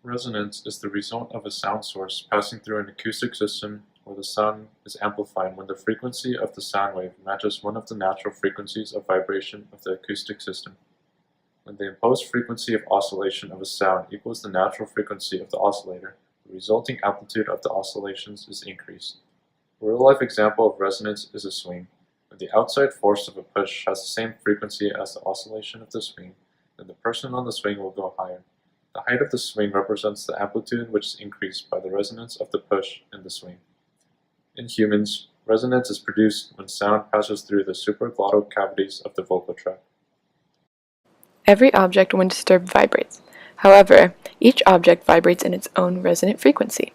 Resonance is the result of a sound source passing through an acoustic system where the sound is amplified when the frequency of the sound wave matches one of the natural frequencies of vibration of the acoustic system. When the imposed frequency of oscillation of a sound equals the natural frequency of the oscillator, the resulting amplitude of the oscillations is increased. A real-life example of resonance is a swing. When the outside force of a push has the same frequency as the oscillation of the swing, then the person on the swing will go higher. The height of the swing represents the amplitude which is increased by the resonance of the push in the swing. In humans, resonance is produced when sound passes through the supraglottal cavities of the vocal tract. Every object when disturbed vibrates. However, each object vibrates in its own resonant frequency.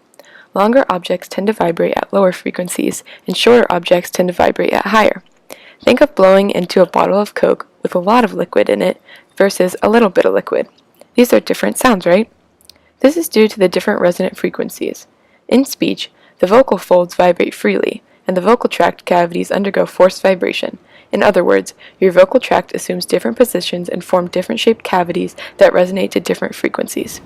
Longer objects tend to vibrate at lower frequencies, and shorter objects tend to vibrate at higher. Think of blowing into a bottle of Coke with a lot of liquid in it versus a little bit of liquid. These are different sounds, right? This is due to the different resonant frequencies. In speech, the vocal folds vibrate freely, and the vocal tract cavities undergo forced vibration. In other words, your vocal tract assumes different positions and forms different shaped cavities that resonate to different frequencies.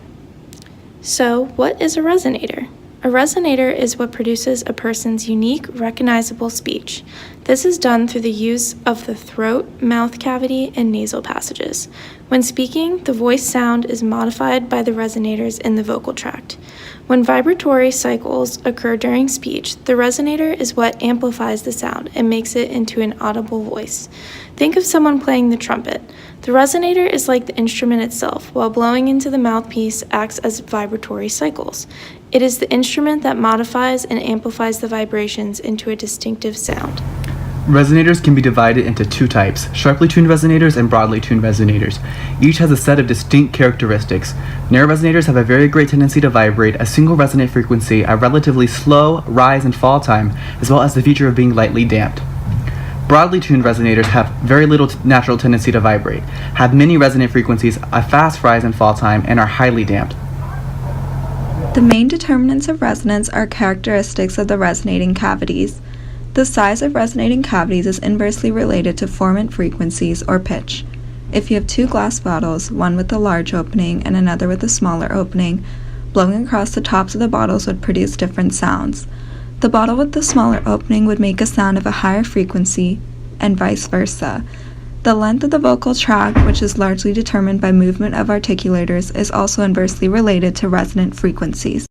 So, what is a resonator? A resonator is what produces a person's unique, recognizable speech. This is done through the use of the throat, mouth cavity, and nasal passages. When speaking, the voice sound is modified by the resonators in the vocal tract. When vibratory cycles occur during speech, the resonator is what amplifies the sound and makes it into an audible voice. Think of someone playing the trumpet. The resonator is like the instrument itself, while blowing into the mouthpiece acts as vibratory cycles. It is the instrument that modifies and amplifies the vibrations into a distinctive sound. Resonators can be divided into two types, sharply tuned resonators and broadly tuned resonators. Each has a set of distinct characteristics. Narrow resonators have a very great tendency to vibrate a single resonant frequency, a relatively slow rise and fall time, as well as the feature of being lightly damped. Broadly tuned resonators have very little natural tendency to vibrate, have many resonant frequencies, a fast rise and fall time, and are highly damped. The main determinants of resonance are characteristics of the resonating cavities. The size of resonating cavities is inversely related to formant frequencies or pitch. If you have two glass bottles, one with a large opening and another with a smaller opening, blowing across the tops of the bottles would produce different sounds. The bottle with the smaller opening would make a sound of a higher frequency, and vice versa. The length of the vocal tract, which is largely determined by movement of articulators, is also inversely related to resonant frequencies.